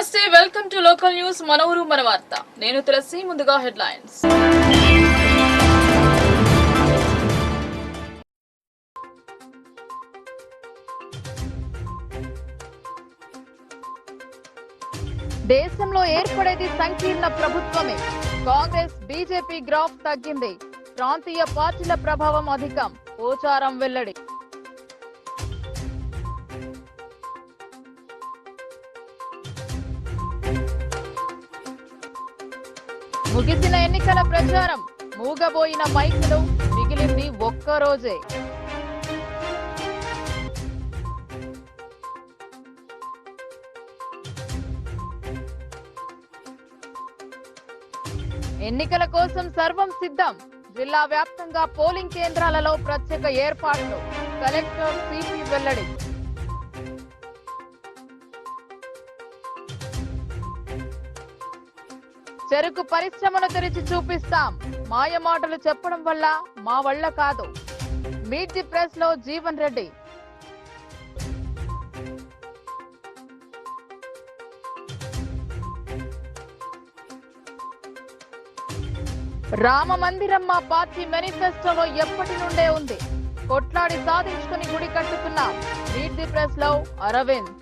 నమస్తే, welcome to local news మన ఊరు మన వార్త. నేను తులసి. ముందుగా హెడ్లైన్స్. దేశంలో ఏర్పడేది సంకీర్ణ ప్రభుత్వమే. కాంగ్రెస్ బీజేపీ గ్రాఫ్ తగ్గింది. ప్రాంతీయ పార్టీల ప్రభావం అధికం. పోచారం వెల్లడి. ముగిసిన ఎన్నికల ప్రచారం. మూగబోయిన మైకులు. మిగిలింది ఒక్క రోజే. ఎన్నికల కోసం సర్వం సిద్ధం. జిల్లా వ్యాప్తంగా పోలింగ్ కేంద్రాలలో ప్రత్యేక ఏర్పాట్లు. కలెక్టర్ సిపి వెల్లడి. చెరుకు పరిశ్రమను తెరిచి చూపిస్తాం. మాయమాటలు చెప్పడం వల్ల మా వల్ల కాదు. మీట్ ది ప్రెస్ లో జీవన్ రెడ్డి. రామ మందిరం మా పార్టీ మేనిఫెస్టోలో ఎప్పటి నుండే ఉంది. కొట్లాడి సాధించుకుని గుడి కట్టుకున్నాం. మీట్ ది ప్రెస్ లో అరవింద్.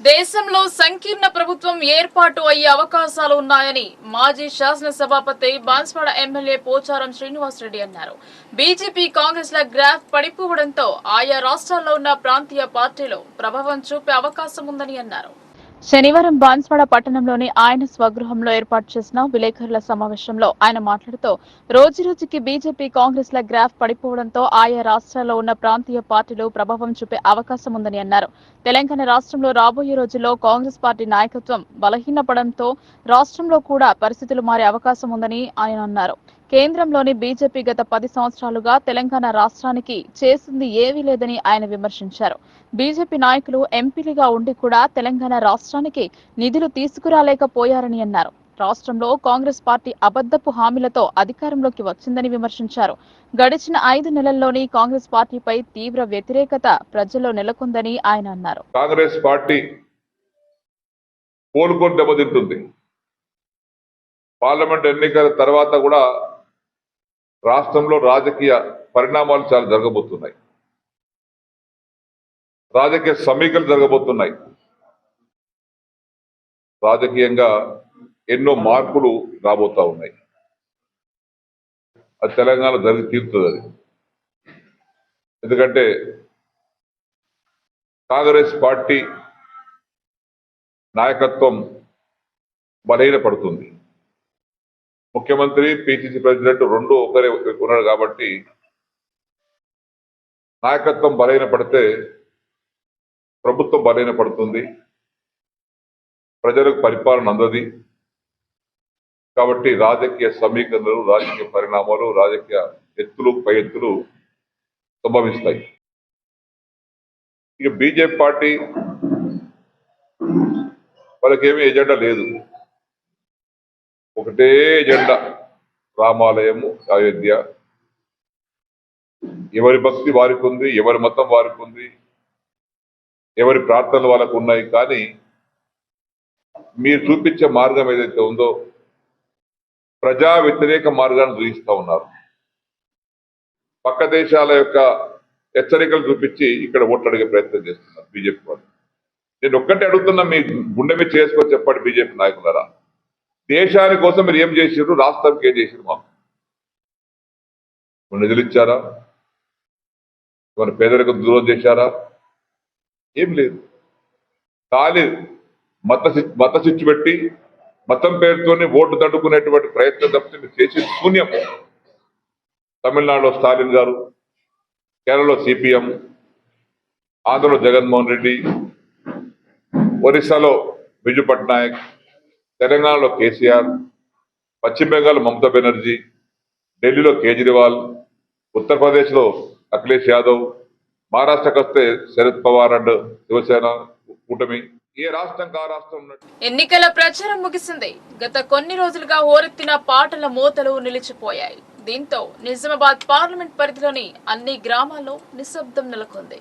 దేశంలో సంకీర్ణ ప్రభుత్వం ఏర్పాటు అయ్యే అవకాశాలు ఉన్నాయని మాజీ శాసనసభాపతి బాన్స్వాడ ఎమ్మెల్యే పోచారం శ్రీనివాసరెడ్డి అన్నారు. బీజేపీ కాంగ్రెస్ ల గ్రాఫ్ పడిపోవడంతో ఆయా రాష్ట్రాల్లో ఉన్న ప్రాంతీయ పార్టీలు ప్రభావం చూపే అవకాశం ఉందని అన్నారు. శనివారం బాన్స్వాడ పట్టణంలోని ఆయన స్వగృహంలో ఏర్పాటు చేసిన విలేకరుల సమావేశంలో ఆయన మాట్లాడుతూ రోజురోజుకి బీజేపీ కాంగ్రెస్ ల గ్రాఫ్ పడిపోవడంతో ఆయా రాష్ట్రాల్లో ఉన్న ప్రాంతీయ పార్టీలు ప్రభావం చూపే అవకాశం ఉందని అన్నారు. తెలంగాణ రాష్ట్రంలో రాబోయే రోజుల్లో కాంగ్రెస్ పార్టీ నాయకత్వం బలహీనపడంతో రాష్ట్రంలో కూడా పరిస్థితులు మారే అవకాశం ఉందని ఆయన అన్నారు. కేంద్రంలోని బీజేపీ గత 10 సంవత్సరాలుగా తెలంగాణ రాష్ట్రానికి చేసింది ఏమీ లేదని ఆయన విమర్శించారు. బీజేపీ నాయకులు ఎంపీలుగా ఉండి కూడా తెలంగాణ రాష్ట్రానికి నిధులు తీసుకురాలేకపోయారని అన్నారు. రాష్ట్రంలో కాంగ్రెస్ పార్టీ అబద్ధపు హామీలతో అధికారంలోకి వచ్చిందని విమర్శించారు. గడిచిన 5 నెలల్లోని కాంగ్రెస్ పార్టీపై తీవ్ర వ్యతిరేకత ప్రజల్లో నెలకొందని ఆయన అన్నారు. కాంగ్రెస్ పార్టీ కోలుకొని దెబ్బతింటుంది. పార్లమెంట్ ఎన్నికల తర్వాత కూడా రాష్ట్రంలో రాజకీయ పరిణామాలు చాలా జరగబోతున్నాయి. రాజకీయ సమీకరణలు జరగబోతున్నాయి. రాజకీయంగా ఎన్నో మార్పులు రాబోతా ఉన్నాయి. అది తెలంగాణ జరిగి తీరుతుంది. అది ఎందుకంటే కాంగ్రెస్ పార్టీ నాయకత్వం బలహీనపడుతుంది. ముఖ్యమంత్రి, పిసిసి ప్రెసిడెంట్ రెండు ఒకరే ఉన్నారు కాబట్టి నాయకత్వం బలహీనపడితే ప్రభుత్వం బలహీనపడుతుంది. ప్రజలకు పరిపాలన అందది. కాబట్టి రాజకీయ సమీకరణలు, రాజకీయ పరిణామాలు, రాజకీయ ఎత్తులు పై ఎత్తులు సంభవిస్తాయి. ఇక బీజేపీ పార్టీ వాళ్ళకేమీ ఎజెండా లేదు. ఒకటే ఎజెండా, రామాలయము, అయోధ్య. ఎవరి భక్తి వారికి ఉంది, ఎవరి మతం వారికి ఉంది, ఎవరి ప్రార్థనలు వాళ్ళకు ఉన్నాయి. కానీ మీరు చూపించే మార్గం ఏదైతే ఉందో ప్రజా వ్యతిరేక మార్గాన్ని చూపిస్తూ ఉన్నారు. పక్క దేశాల యొక్క హెచ్చరికలు చూపించి ఇక్కడ ఓట్లు అడిగే ప్రయత్నం చేస్తున్నారు బీజేపీ వాళ్ళు. నేను ఒక్కటే అడుగుతున్నా, మీ గుండె మీద చేసుకొని చెప్పండి బీజేపీ నాయకులారా, దేశాని కోసం మీరు ఏం చేసారు? రాష్ట్రానికి ఏం చేసారు? మాకు నిధులు ఇచ్చారా? మన పేదరికం దూరం చేశారా? ఏం లేదు. ఖాళీ మత చిచ్చు పెట్టి మతం పేరుతోనే ఓటు దండుకునేటువంటి ప్రయత్నం తప్పితే మీరు చేసిన శూన్యం. తమిళనాడులో స్టాలిన్ గారు, కేరళలో సిపిఎం, ఆంధ్రలో జగన్మోహన్ రెడ్డి, ఒరిస్సాలో బిజు పట్నాయక్, తెలంగాణలో కేసీఆర్, పశ్చిమ బెంగాల్ మమతా బెనర్జీ, ఢిల్లీలో కేజ్రీవాల్, ఉత్తరప్రదేశ్లో అఖిలేష్ యాదవ్, మహారాష్ట్రకు వస్తే శరద్ పవార్ అండ్ శివసేన కూటమి. ఏ రాష్ట్రం ఆ రాష్ట్రం. ఎన్నికల ప్రచారం ముగిసింది. గత కొన్ని రోజులుగా హోరెత్తిన పాటల మోతలు నిలిచిపోయాయి. దీంతో నిజామాబాద్ పార్లమెంట్ పరిధిలోని అన్ని గ్రామాల్లో నిశ్శబ్దం నెలకొంది.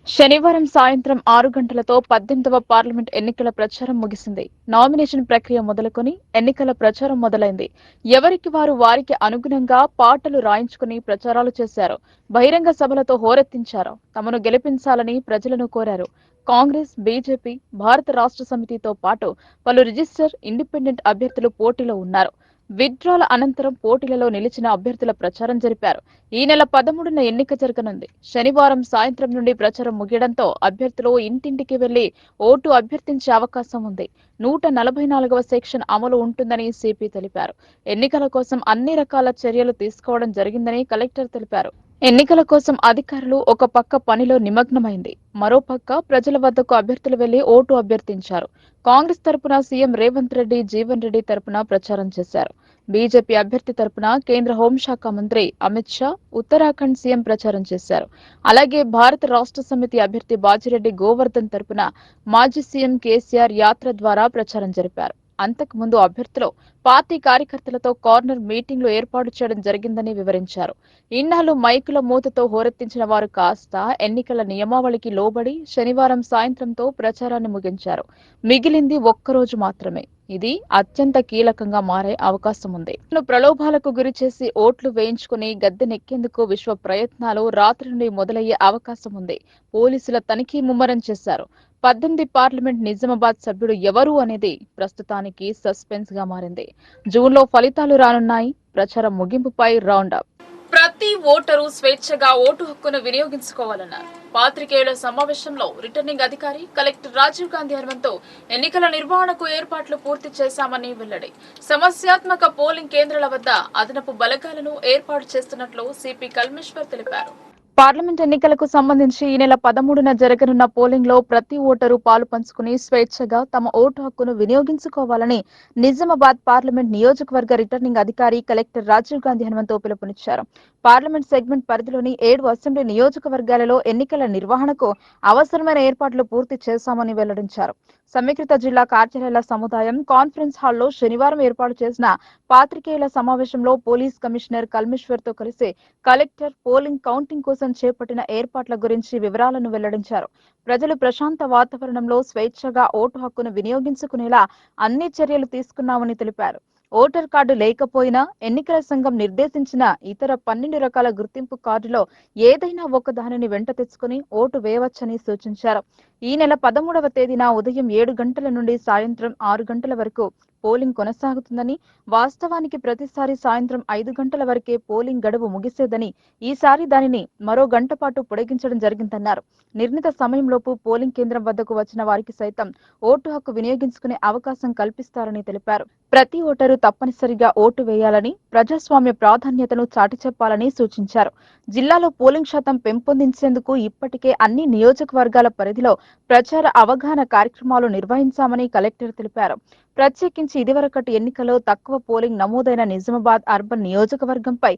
శనివారం సాయంత్రం 6 గంటలతో 18వ పార్లమెంట్ ఎన్నికల ప్రచారం ముగిసింది. నామినేషన్ ప్రక్రియ మొదలుకొని ఎన్నికల ప్రచారం మొదలైంది. ఎవరికి వారికి అనుగుణంగా పాటలు రాయించుకుని ప్రచారాలు చేశారు. బహిరంగ సభలతో హోరెత్తించారు. తమను గెలిపించాలని ప్రజలను కోరారు. కాంగ్రెస్, బీజేపీ, భారత రాష్ట్ర సమితితో పాటు పలు రిజిస్టర్, ఇండిపెండెంట్ అభ్యర్థులు పోటీలో ఉన్నారు. విత్డ్రాల అనంతరం పోటీలలో నిలిచిన అభ్యర్థుల ప్రచారం జరిపారు. ఈ నెల 13న ఎన్నిక జరగనుంది. శనివారం సాయంత్రం నుండి ప్రచారం ముగియడంతో అభ్యర్థులు ఇంటింటికి వెళ్లి ఓటు అభ్యర్థించే అవకాశం ఉంది. 144వ సెక్షన్ అమలు ఉంటుందని సిపి తెలిపారు. ఎన్నికల కోసం అన్ని రకాల చర్యలు తీసుకోవడం జరిగిందని కలెక్టర్ తెలిపారు. ఎన్నికల కోసం అధికారులు ఒక పక్క పనిలో నిమగ్నమైంది. మరోపక్క ప్రజల వద్దకు అభ్యర్థులు వెళ్లి ఓటు అభ్యర్థించారు. కాంగ్రెస్ తరపున సీఎం రేవంత్ రెడ్డి, జీవన్ రెడ్డి తరపున ప్రచారం చేశారు. బీజేపీ అభ్యర్థి తరపున కేంద్ర హోంశాఖ మంత్రి అమిత్ షా, ఉత్తరాఖండ్ సీఎం ప్రచారం చేశారు. అలాగే భారత రాష్ట్ర సమితి అభ్యర్థి బాజిరెడ్డి గోవర్ధన్ తరపున మాజీ సీఎం కేసీఆర్ యాత్ర ద్వారా ప్రచారం జరిపారు. అంతకుముందు అభ్యర్థులు పార్టీ కార్యకర్తలతో కార్నర్ మీటింగ్లు ఏర్పాటు చేయడం జరిగిందని వివరించారు. ఇన్నాళ్లు మైకుల మూతతో హోరెత్తించిన వారు కాస్త ఎన్నికల నియమావళికి లోబడి శనివారం సాయంత్రంతో ప్రచారాన్ని ముగించారు. మిగిలింది ఒక్కరోజు మాత్రమే. ఇది అత్యంత కీలకంగా మారే అవకాశం ఉంది. ప్రలోభాలకు గురిచేసి ఓట్లు వేయించుకుని గద్దెనెక్కేందుకు విశ్వ ప్రయత్నాలు రాత్రి నుండి మొదలయ్యే అవకాశం ఉంది. పోలీసుల తనిఖీ ముమ్మరం చేశారు. 18 పార్లమెంట్ నిజామాబాద్ సభ్యుడు ఎవరు అనేది ప్రస్తుతానికి సస్పెన్స్ గా మారింది. జూన్లో ఫలితాలు రానున్నాయి. ప్రచారం ముగింపుపై రౌండ్ అప్. ప్రతి ఓటరు స్వేచ్ఛగా ఓటు హక్కును వినియోగించుకోవాలన్నారు. పాత్రికేయుల సమావేశంలో రిటర్నింగ్ అధికారి కలెక్టర్ రాజీవ్ గాంధీ హనుమంతు ఎన్నికల నిర్వహణకు ఏర్పాట్లు పూర్తి చేశామని వెల్లడి. సమస్యాత్మక పోలింగ్ కేంద్రాల వద్ద అదనపు బలగాలను ఏర్పాటు చేస్తున్నట్లు సిపి కల్మేశ్వర్ తెలిపారు. పార్లమెంట్ ఎన్నికలకు సంబంధించి ఈ నెల 13న జరగనున్న పోలింగ్ లో ప్రతి ఓటరు పాలు పంచుకుని స్వేచ్ఛగా తమ ఓటు హక్కును వినియోగించుకోవాలని నిజామాబాద్ పార్లమెంట్ నియోజకవర్గ రిటర్నింగ్ అధికారి కలెక్టర్ రాజీవ్ గాంధీ హనుమంతు పిలుపునిచ్చారు. పార్లమెంట్ సెగ్మెంట్ పరిధిలోని 7 అసెంబ్లీ నియోజకవర్గాలలో ఎన్నికల నిర్వహణకు అవసరమైన ఏర్పాట్లు పూర్తి చేశామని వెల్లడించారు. సమీకృత జిల్లా కార్యాలయాల సముదాయం కాన్ఫరెన్స్ హాల్లో శనివారం ఏర్పాటు చేసిన పాత్రికేయుల సమావేశంలో పోలీస్ కమిషనర్ కల్మేశ్వర్ తో కలిసి కలెక్టర్ పోలింగ్ కౌంటింగ్ కోసం చేపట్టిన ఏర్పాట్ల గురించి వివరాలను వెల్లడించారు. ప్రజలు ప్రశాంత వాతావరణంలో స్వేచ్ఛగా ఓటు హక్కును వినియోగించుకునేలా అన్ని చర్యలు తీసుకున్నామని తెలిపారు. ఓటర్ కార్డు లేకపోయినా ఎన్నికల సంఘం నిర్దేశించిన ఇతర 12 రకాల గుర్తింపు కార్డులో ఏదైనా ఒక దానిని వెంట తెచ్చుకుని ఓటు వేయవచ్చని సూచించారు. ఈ నెల 13వ తేదీన ఉదయం 7 గంటల నుండి సాయంత్రం 6 గంటల వరకు పోలింగ్ కొనసాగుతుందని, వాస్తవానికి ప్రతిసారి సాయంత్రం 5 గంటల వరకే పోలింగ్ గడువు ముగిసేదని, ఈసారి దానిని మరో గంట పాటు పొడిగించడం జరిగిందన్నారు. నిర్ణీత సమయంలోపు పోలింగ్ కేంద్రం వద్దకు వచ్చిన వారికి సైతం ఓటు హక్కు వినియోగించుకునే అవకాశం కల్పిస్తారని తెలిపారు. ప్రతి ఓటరు తప్పనిసరిగా ఓటు వేయాలని, ప్రజాస్వామ్య ప్రాధాన్యతను చాటి చెప్పాలని సూచించారు. జిల్లాలో పోలింగ్ శాతం పెంపొందించేందుకు ఇప్పటికే అన్ని నియోజకవర్గాల పరిధిలో ప్రచార అవగాహన కార్యక్రమాలు నిర్వహించామని కలెక్టర్ తెలిపారు. ప్రత్యేకించి ఇదివరకటి ఎన్నికల్లో తక్కువ పోలింగ్ నమోదైన నిజామాబాద్ అర్బన్ నియోజకవర్గంపై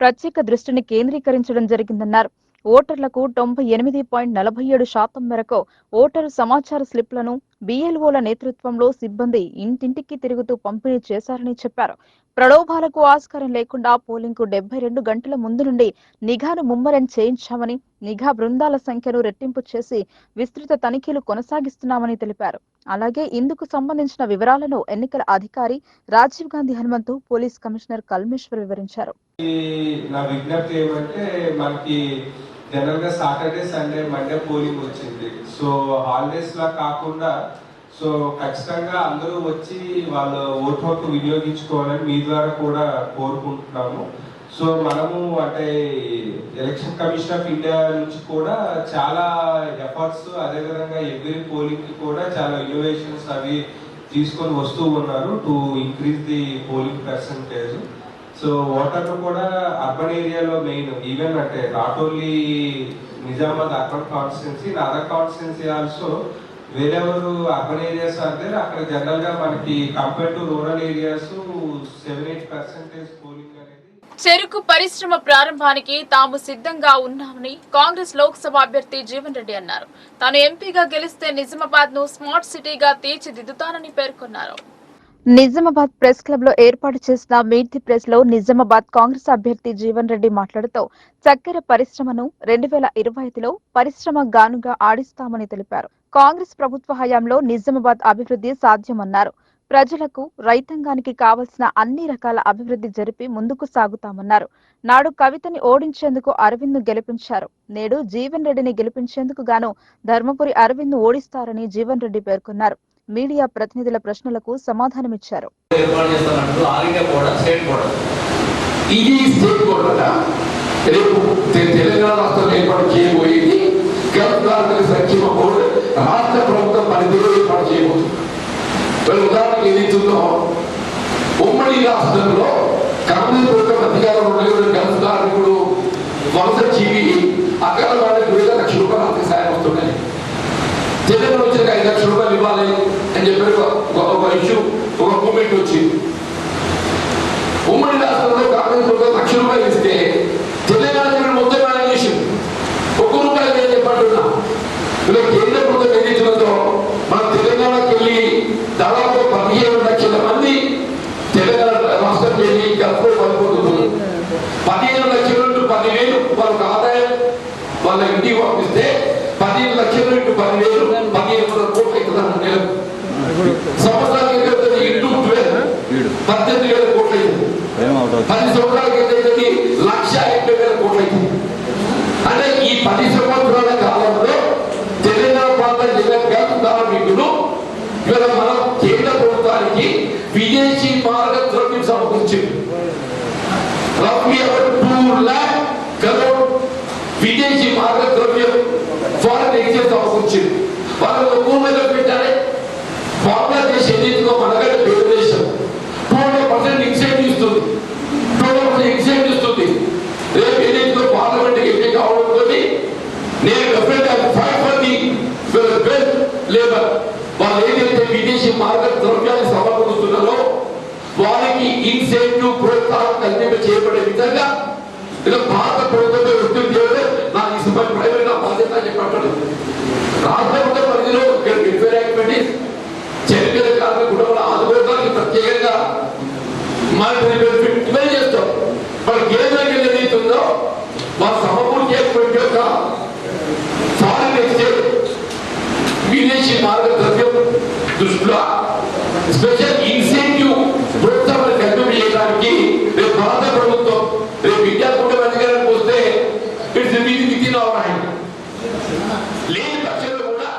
ప్రత్యేక దృష్టిని కేంద్రీకరించడం జరిగిందన్నారు. ఓటర్లకు 98.47% మేరకు ఓటరు సమాచార స్లిప్లను బిఎల్ఓల నేతృత్వంలో సిబ్బంది ఇంటింటికి తిరుగుతూ పంపిణీ చేశారని చెప్పారు. ప్రలోభాలకు ఆస్కారం లేకుండా పోలింగ్ కు 72 గంటల ముందు నుండి నిఘాను ముమ్మరం చేయించామని, నిఘా బృందాల సంఖ్యను రెట్టింపు చేసి విస్తృత తనిఖీలు కొనసాగిస్తున్నామని తెలిపారు. అలాగే ఇందుకు సంబంధించిన వివరాలను ఎన్నికల అధికారి రాజీవ్ గాంధీ హనుమంతు, పోలీస్ కమిషనర్ కల్మేశ్వర్ వివరించారు. నా విజ్ఞప్తి ఏమంటే, మనకి జనరల్ గా సాటర్డే, సండే, మండే పోలింగ్ వచ్చింది. సో హాలిడేస్ లా కాకుండా సో ఖచ్చితంగా అందరూ వచ్చి వాళ్ళ ఓటు హక్కు వినియోగించుకోవాలని మీ ద్వారా కూడా కోరుకుంటున్నాము. సో మనము అంటే ఎలక్షన్ కమిషన్ ఆఫ్ ఇండియా నుంచి కూడా చాలా ఎఫర్ట్స్, అదేవిధంగా ఎవ్రీ పోలింగ్ కి కూడా చాలా ఇన్నోవేషన్స్ అవి తీసుకొని వస్తూ ఉన్నారు to increase the polling percentage. So ఓటర్లు కూడా అర్బన్ ఏరియాలో మెయిన్, ఈవెన్ అంటే not only Nizamabad urban constituency, in other constituency also వేరెవరు అర్బన్ ఏరియాస్ అంటే అక్కడ జనరల్ గా మనకి compare to rural areas 7-8% polling అనేది. చెరుకు పరిశ్రమ ప్రారంభానికి తాము సిద్ధంగా ఉన్నామని కాంగ్రెస్ లోక్సభ అభ్యర్థి జీవన్ రెడ్డి అన్నారు. తాను ఎంపీగా గెలిస్తే నిజామాబాద్ ను స్మార్ట్ సిటీగా తీర్చిదిద్దుతానని పేర్కొన్నారు. నిజామాబాద్ ప్రెస్ క్లబ్ లో ఏర్పాటు చేసిన మీట్ ది ప్రెస్ లో నిజామాబాద్ కాంగ్రెస్ అభ్యర్థి జీవన్ రెడ్డి మాట్లాడుతూ చక్కెర పరిశ్రమను 2025లో పరిశ్రమ గానుగా ఆడిస్తామని తెలిపారు. కాంగ్రెస్ ప్రభుత్వ హయాంలో నిజామాబాద్ అభివృద్ధి సాధ్యమన్నారు. ప్రజలకు రైతాంగానికి కావలసిన అన్ని రకాల అభివృద్ధి జరిపి ముందుకు సాగుతామన్నారు. నాడు కవితని ఓడించేందుకు అరవింద్ ను గెలిపించారు. నేడు జీవన్ రెడ్డిని గెలిపించేందుకు గాను ధర్మపురి అరవింద్ ను ఓడిస్తారని జీవన్ రెడ్డి పేర్కొన్నారు. మీడియా ప్రతినిధుల ప్రశ్నలకు సమాధానమిచ్చారు. ఇది స్టేట్ బోర్డ్ రేపు తెలంగాణ రాష్ట్రంలో ఏర్పాటు చేయబోయేది గల్ఫ్ సంక్షేమ బోర్డు రాష్ట్ర ప్రభుత్వం పరిధిలో ఏర్పాటు చేయబోతుంది. ఉదాహరణకు ఏదైతుందో ఉమ్మడి రాష్ట్రంలో కాంగ్రెస్ ప్రభుత్వం అధికారంలో గల్ఫ్ కార్మికుడు వలస జీవి అక్కడ వాళ్ళకి 2 లక్షల రూపాయలు ఆర్థిక సాయం వస్తున్నాయి. తెలంగాణ వచ్చిన 5 లక్షల రూపాయలు ఇవ్వాలి అని చెప్పి ఒక ఇష్యూ ఒక మూమెంట్ వచ్చింది. ఉమ్మడి రాష్ట్రంలో కాంగ్రెస్ ప్రభుత్వం 1 లక్ష రూపాయలు ఇస్తే తెలంగాణ మొత్తం మేనేజ్ చేసింది. 1 రూపాయలు నేను చెప్పంటున్నా ఇలా కేంద్ర ప్రభుత్వం ఏదైతుందో మన తెలంగాణకి వెళ్ళి దాదాపు 17 లక్షల మంది తెలంగాణ రాష్ట్రం వెళ్ళి గల్ఫ్లో పడిపోతున్నారు. 15 లక్షల నుండి 10,000 వాళ్ళకి ఆదాయం వాళ్ళ ఇంటికి పంపిస్తే 15 లక్షల నుండి 10,000 15,000 కోట్లు అవుతుంది నెలకు. సంవత్సరానికి ఇంటూ 18,000 కోట్లు అవుతుంది. 10 సంవత్సరాలకి ఏదైతుంది 1,80,000 కోట్లు అవుతుంది. అంటే ఈ 10 సంవత్సరాల కాలంలో తెలంగాణ ప్రాంత జిల్లా కార్మికులు ఇవాళ మనం కేంద్ర ప్రభుత్వానికి విదేశీ మార్గ ద్రవ్యం సమకూర్చింది. రఫ్లీ 2 lakh crore విదేశీ మార్గ ద్రవ్యం ఫారెన్ ఎక్స్చేంజ్ సమకూర్చింది. వాళ్ళు ఎక్కువ పెట్టాలి. బంగ్లాదేశ్ ఏదైతుందో మనకంటే పేరు దేశం 200% ఎక్స్చేంజ్ ఇస్తుంది. 200% ఎక్స్చేంజ్ ఇస్తుంది. రేపు ఏదైతుందో పార్లమెంట్ ఎంపీ కావడంతో నేను definite fight for the best labour. వాళ్ళు ఏదైతే విదేశీ మార్గ ద్రవ్యాన్ని సమకూరుస్తున్నారో వారికి ఇన్సెంటివ్ ప్రోత్సాహం కల్పింప చేయబడే విధంగా భారత ప్రభుత్వంపై ఒత్తిడి చేయడం నా ఈ ప్రైవేట్ బాధ్యత చెప్పాడు. రాష్ట్ర ప్రభుత్వ పరిధిలో వెల్ఫేర్ యాక్టివిటీస్ చనిపోయిన కార్మిక కుటుంబాల ఆదుకోవడానికి ప్రత్యేకంగా మానిటరీ బెనిఫిట్ ఇవన్నీ చేస్తాం. మరి కేంద్రానికి ఏదైతుందో వాళ్ళు సమకూర్చేటువంటి యొక్క ఫారెన్ ఎక్స్చేంజ్ విదేశీ మార్గ ద్రవ్యం దృష్టిలో స్పెషల్ ఇన్సెంటివ్ ప్రోత్సాహం కల్పింప చేయడానికి రేపు భారత ప్రభుత్వం రేపు ఇండియా కుటుంబ అధికారానికి వస్తే it's with in our hand. లేని పక్షంలో కూడా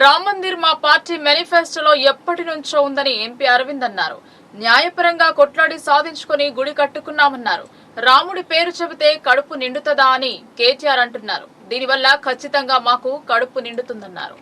రామ్ మందిర్ మా పార్టీ మేనిఫెస్టోలో ఎప్పటి నుంచో ఉందని ఎంపీ అరవింద్ అన్నారు. న్యాయపరంగా కొట్లాడి సాధించుకుని గుడి కట్టుకున్నామన్నారు. రాముడి పేరు చెబితే కడుపు నిండుతుందా అని కేటీఆర్ అంటున్నారు. దీనివల్ల ఖచ్చితంగా మాకు కడుపు నిండుతుందన్నారు.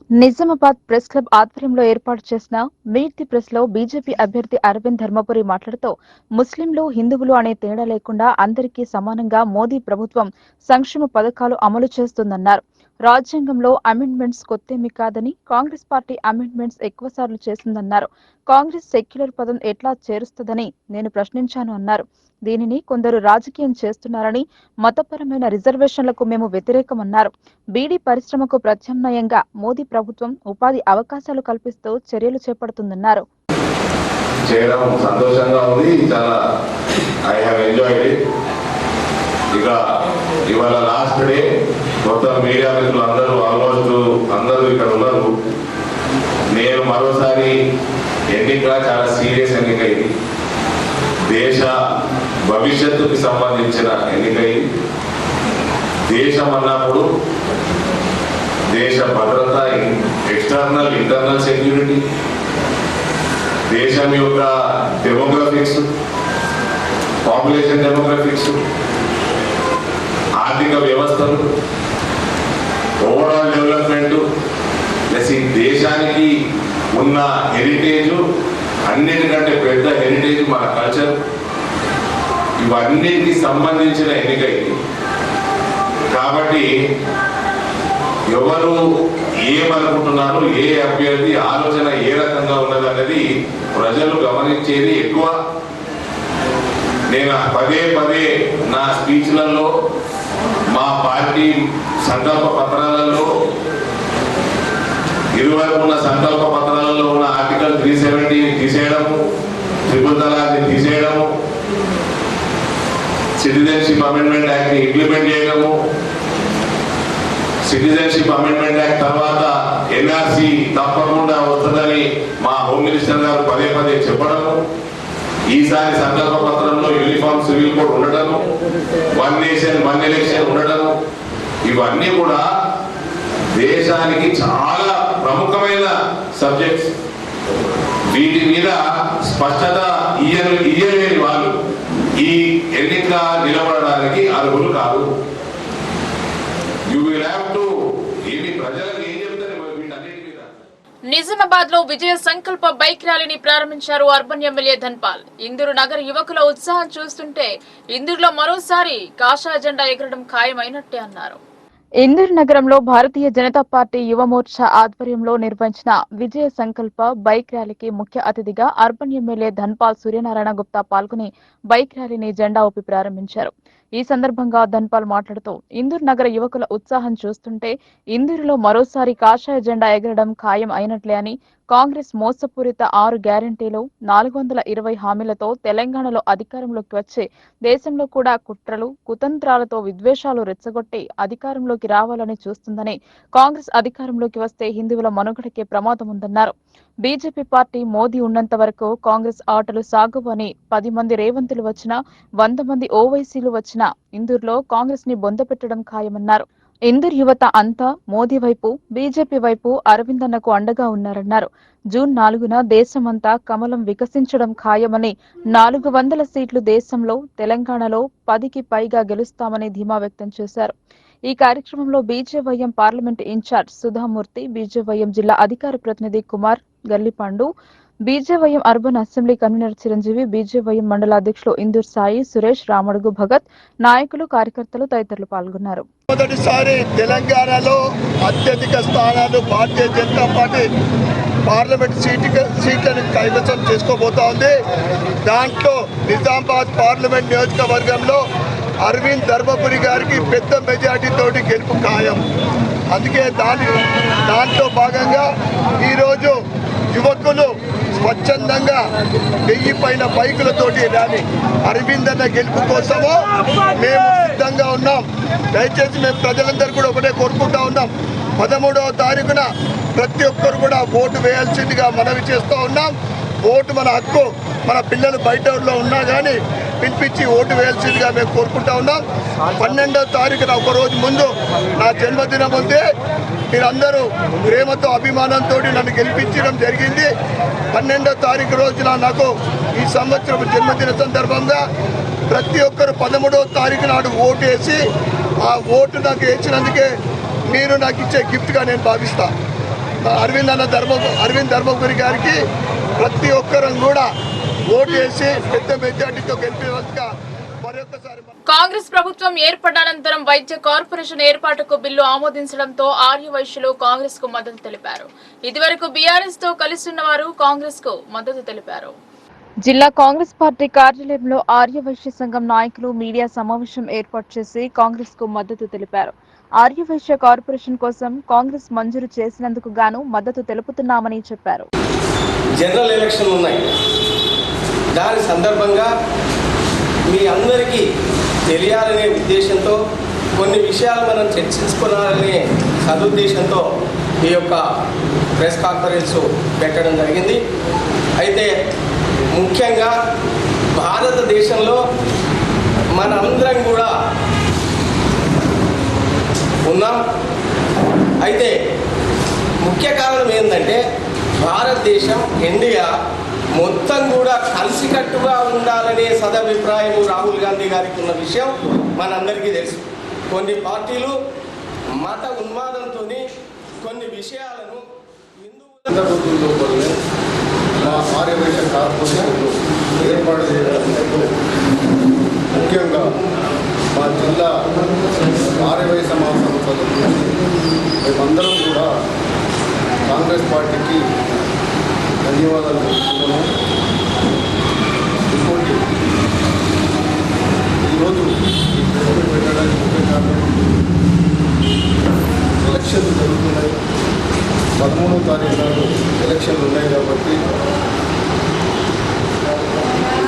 నిజామాబాద్ ప్రెస్ క్లబ్ ఆధ్వర్యంలో ఏర్పాటు చేసిన మీట్ ది ప్రెస్ లో బీజేపీ అభ్యర్థి అరవింద్ ధర్మపురి మాట్లాడుతూ ముస్లింలు హిందువులు అనే తేడా లేకుండా అందరికీ సమానంగా మోదీ ప్రభుత్వం సంక్షేమ పథకాలు అమలు చేస్తుందన్నారు. రాజ్యాంగంలో అమెండ్మెంట్స్ కొత్తేమీ కాదని కాంగ్రెస్ పార్టీ అమెండ్మెంట్స్ ఎక్కువసార్లు చేసిందన్నారు. కాంగ్రెస్ సెక్యులర్ పదం ఎట్లా చేరుస్తుందని నేను ప్రశ్నించాను అన్నారు. దీనిని కొందరు రాజకీయం చేస్తున్నారని, మతపరమైన రిజర్వేషన్లకు మేము వ్యతిరేకమన్నారు. బీడీ పరిశ్రమకు ప్రత్యామ్నాయంగా మోదీ ప్రభుత్వం ఉపాధి అవకాశాలు కల్పిస్తూ చర్యలు చేపడుతుందన్నారు. చేయడం సంతోషంగా ఉంది. చాలా ఐ హావ్ ఎంజాయ్డ్ ఇట్. ఇక ఇవాళ లాస్ట్ డే మొత్తం మీడియా మిత్రులు అందరూ ఇక్కడ ఉన్నారు. నేను మరోసారి ఎన్నిక చాలా సీరియస్ ఎన్నిక ఇది. దేశ భవిష్యత్తుకి సంబంధించిన ఎన్నిక ఇది. దేశం అన్నప్పుడు దేశ భద్రత, ఎక్స్టర్నల్ ఇంటర్నల్ సెక్యూరిటీ, దేశం యొక్క డెమోగ్రఫిక్స్, పాపులేషన్ డెమోగ్రఫిక్స్, ఆర్థిక వ్యవస్థలు, ఓవరాల్ డెవలప్మెంట్ ప్లస్ ఈ దేశానికి ఉన్న హెరిటేజ్, అన్నిటికంటే పెద్ద హెరిటేజ్ మన కల్చర్, ఇవన్నిటికి సంబంధించిన ఎన్నిక ఇది. కాబట్టి ఎవరు ఏమనుకుంటున్నారు, ఏ అభ్యర్థి ఆలోచన ఏ రకంగా ఉన్నది అనేది ప్రజలు గమనించేది ఎక్కువ. నేను పదే నా స్పీచ్లలో, మా పార్టీ సంకల్ప పత్రాలలో ఇరువైపు ఉన్న సంకల్ప పత్రాలలో ఉన్న ఆర్టికల్ 370 తీసేయడము, ట్రిపుల్ తలాక్ని తీసేయడము, సిటిజన్షిప్ అమెండ్మెంట్ యాక్ట్ ని ఇంప్లిమెంట్ చేయడము, సిటిజన్షిప్ అమెండ్మెంట్ యాక్ట్ తర్వాత ఎన్ఆర్సీ తప్పకుండా వస్తుందని మా హోమ్ మినిస్టర్ గారు పదే పదే చెప్పడము, ఈసారి సంకల్ప పత్రంలో యూనిఫామ్ సివిల్ కోడ్ ఉండటము, 1 నేషన్ 1 ఎలక్షన్ ఉండటము, ఇవన్నీ కూడా దేశానికి చాలా ప్రముఖమైన సబ్జెక్ట్స్. వీటి మీద స్పష్టత ఇయ్యలేని వాళ్ళు ఈ ఎన్నిక నిలబడడానికి అర్హులు కాదు. యు విల్ హావ్ టు ఏమి ప్రజలకు ఏం చెప్తారు వీటన్నిటి మీద. నిజామాబాద్ లో విజయ సంకల్ప బైక్ ర్యాలీని ప్రారంభించారు అర్బన్ ఎమ్మెల్యే ధన్పాల్. ఇందూరు నగర యువకుల ఉత్సాహం చూస్తుంటే ఇందూరులో మరోసారి కాషాయ జెండా ఎగరడం ఖాయమైనట్టే అన్నారు. ఇందూరు నగరంలో భారతీయ జనతా పార్టీ యువ మోర్చా ఆధ్వర్యంలో నిర్వహించిన విజయ సంకల్ప బైక్ ర్యాలీకి ముఖ్య అతిథిగా అర్బన్ ఎమ్మెల్యే ధన్పాల్ సూర్యనారాయణ గుప్తా పాల్గొని బైక్ ర్యాలీని జెండా ఊపి ప్రారంభించారు. ఈ సందర్భంగా ధన్పాల్ మాట్లాడుతూ ఇందూరు నగర యువకుల ఉత్సాహం చూస్తుంటే ఇందూరులో మరోసారి కాషాయ జెండా ఎగరడం ఖాయం అయినట్లే అని, కాంగ్రెస్ మోసపూరిత 6 గ్యారంటీలు 420 హామీలతో తెలంగాణలో అధికారంలోకి వచ్చి దేశంలో కూడా కుట్రలు కుతంత్రాలతో విద్వేషాలు రెచ్చగొట్టి అధికారంలోకి రావాలని చూస్తుందని, కాంగ్రెస్ అధికారంలోకి వస్తే హిందువుల మనుగడకే ప్రమాదం ఉందన్నారు. బీజేపీ పార్టీ మోదీ ఉన్నంత వరకు కాంగ్రెస్ ఆటలు సాగువు అని 10 మంది రేవంతులు వచ్చినా 100 మంది ఓవైసీలు వచ్చినా ఇందూరులో కాంగ్రెస్ ని బొందపెట్టడం ఖాయమన్నారు. ఇందూరు యువత అంతా మోదీ వైపు, బీజేపీ వైపు అరవింద్ అన్నకు అండగా ఉన్నారన్నారు. జూన్ 4న దేశమంతా కమలం వికసించడం ఖాయమని, 400 సీట్లు దేశంలో, తెలంగాణలో 10కి పైగా గెలుస్తామని ధీమా వ్యక్తం చేశారు. ఈ కార్యక్రమంలో BJYM parliament in charge Sudhamurthy, BJYM జిల్లా అధికార ప్రతినిధి Kumar Gallipandu, BJYM urban assembly convener Chiranjeevi, BJYM మండల అధ్యక్షులు ఇందూర్ సాయి, సురేష్, రామడుగు భగత్, నాయకులు, కార్యకర్తలు తదితరులు పాల్గొన్నారు. మొదటిసారి తెలంగాణలో అత్యధిక స్థానాలు భారతీయ జనతా పార్టీ పార్లమెంట్ సీట్లను కైవసం చేసుకోబోతా ఉంది. దాంట్లో నిజామాబాద్ పార్లమెంట్ నియోజకవర్గంలో అరవింద్ ధర్మపురి గారికి పెద్ద మెజార్టీతోటి గెలుపు ఖాయం. అందుకే దాంట్లో భాగంగా ఈరోజు యువకులు స్వచ్ఛందంగా 1000 పైన బైకులతోటి ర్యాలీ, అరవింద్ అన్న గెలుపు కోసము మేము సిద్ధంగా ఉన్నాం. దయచేసి మేము ప్రజలందరూ కూడా ఒకటే కోరుకుంటా ఉన్నాం, 13వ తారీఖున ప్రతి ఒక్కరు కూడా ఓటు వేయాల్సిందిగా మనవి చేస్తూ ఉన్నాం. ఓటు మన హక్కు. మన పిల్లలు బయట ఉన్నా కానీ పిలిపించి ఓటు వేయాల్సిందిగా మేము కోరుకుంటా ఉన్నాం. 12వ తారీఖున ఒకరోజు ముందు నా జన్మదినం ఉంది. మీరందరూ ప్రేమతో అభిమానంతో నన్ను గెలిపించడం జరిగింది. 12వ తారీఖు రోజున నాకు ఈ సంవత్సరం జన్మదిన సందర్భంగా ప్రతి ఒక్కరు 13వ తారీఖు నాడు ఓటు వేసి ఆ ఓటు నాకు వేసినందుకే మీరు నాకు ఇచ్చే గిఫ్ట్గా నేను భావిస్తా. అరవింద్ ధర్మపురి గారికి ప్రతి ఒక్కరం కూడా ఓటు వేసి పెద్ద మెజార్టీతో గెలిపేందుకు మరొకసారి. కాంగ్రెస్ ప్రభుత్వం ఏర్పడినంతరం వైద్య కార్పొరేషన్ ఏర్పాటుకు బిల్లు ఆమోదించడంతో ఆర్యవైశ్యులు కాంగ్రెస్ కు మద్దతు తెలిపారు. ఇదివరకు బీఆర్ఎస్ తో కలిసి ఉన్న వారు కాంగ్రెస్ కు మద్దతు తెలిపారు. జిల్లా కాంగ్రెస్ పార్టీ కార్యాలయంలో ఆర్యవైశ్య సంఘం నాయకులు మీడియా సమావేశం ఏర్పాటు చేసి కాంగ్రెస్ కు మద్దతు తెలిపారు. ఆర్యవైశ్య కార్పొరేషన్ కోసం కాంగ్రెస్ మంజూరు చేసినందుకు గాను మద్దతు తెలుపుతున్నామని చెప్పారు. జనరల్ ఎలక్షన్లు ఉన్నాయి. దాని సందర్భంగా మీ అందరికీ తెలియాలనే ఉద్దేశంతో, కొన్ని విషయాలు మనం చర్చించుకోవాలనే సదుద్దేశంతో ఈ యొక్క ప్రెస్ కాన్ఫరెన్స్ పెట్టడం జరిగింది. అయితే ముఖ్యంగా భారతదేశంలో మనందరం కూడా ఉన్నాం. అయితే ముఖ్య కారణం ఏంటంటే భారతదేశం, ఇండియా మొత్తం కూడా కలిసికట్టుగా ఉండాలనే సదభిప్రాయం రాహుల్ గాంధీ గారికి ఉన్న విషయం మనందరికీ తెలుసు. కొన్ని పార్టీలు మత ఉన్మాదంతో కొన్ని విషయాలను మా ఆర్యవైశ్య కార్పొరేషన్ ఏర్పాటు చేయడానికి ముఖ్యంగా మా జిల్లా ఆర్యవైశ్య మహాసంస్థలు మేమందరం కూడా కాంగ్రెస్ పార్టీకి ధన్యవాదాలు తెలుపుతున్నాము. ఇంకోటి, ఈరోజు పెట్టడానికి ముఖ్య కారణం ఎలక్షన్లు జరుగుతున్నాయి. 13వ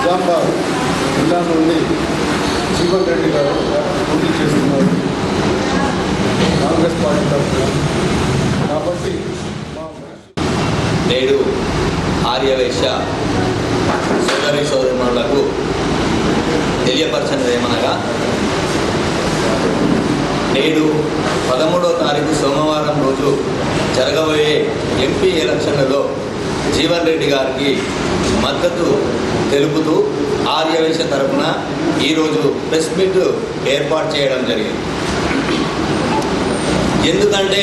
నిజామాబాద్ జిల్లా నుండి జీవన్ రెడ్డి గారు పోటీ చేస్తున్నారు కాంగ్రెస్ పార్టీ తరఫున. కాబట్టి నేడు ఆర్యవైశ్య సోదరి సోదరులకు తెలియపరచినది ఏమనగా, నేడు 13వ తారీఖు సోమవారం రోజు జరగబోయే ఎంపీ ఎలక్షన్లలో జీవన్ రెడ్డి గారికి మద్దతు తెలుపుతూ ఆర్యవైశ్య తరఫున ఈరోజు ప్రెస్ మీట్ ఏర్పాటు చేయడం జరిగింది. ఎందుకంటే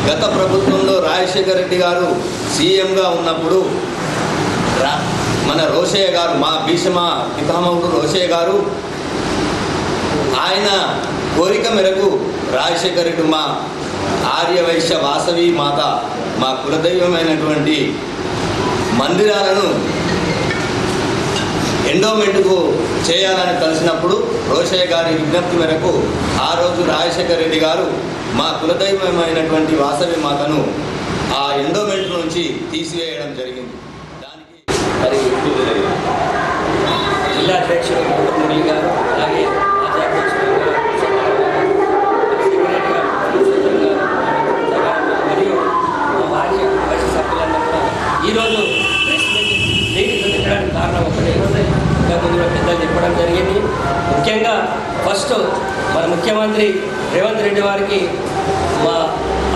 గత ప్రభుత్వంలో రాజశేఖర రెడ్డి గారు సీఎంగా ఉన్నప్పుడు మన రోషయ్య గారు, మా భీష్మ పితామహుడు రోషయ్య గారు, ఆయన కోరిక మేరకు రాజశేఖర రెడ్డి మా ఆర్యవైశ్య వాసవి మాత, మా కులదైవమైనటువంటి మందిరాలను ఎండోమెంట్కు చేయాలని కలిసినప్పుడు రోషయ్య గారి విజ్ఞప్తి మేరకు ఆ రోజు రాజశేఖర రెడ్డి గారు మా కులదైవమైనటువంటి వాసవి మాతను ఆ ఎండోమెంట్ నుంచి తీసివేయడం జరిగింది. దానికి జిల్లా అధ్యక్షుడు మురళి గారు, అలాగే రాజ్య అధ్యక్షుడు మరియు భార్య వైస్ సభ్యులందరూ కూడా ఈరోజు ప్రెస్ మీట్ పెట్టడానికి కారణం ఒకటి ముందు పెద్దలు చెప్పడం జరిగింది. ముఖ్యంగా ఫస్ట్ మన ముఖ్యమంత్రి రేవంత్ రెడ్డి వారికి మా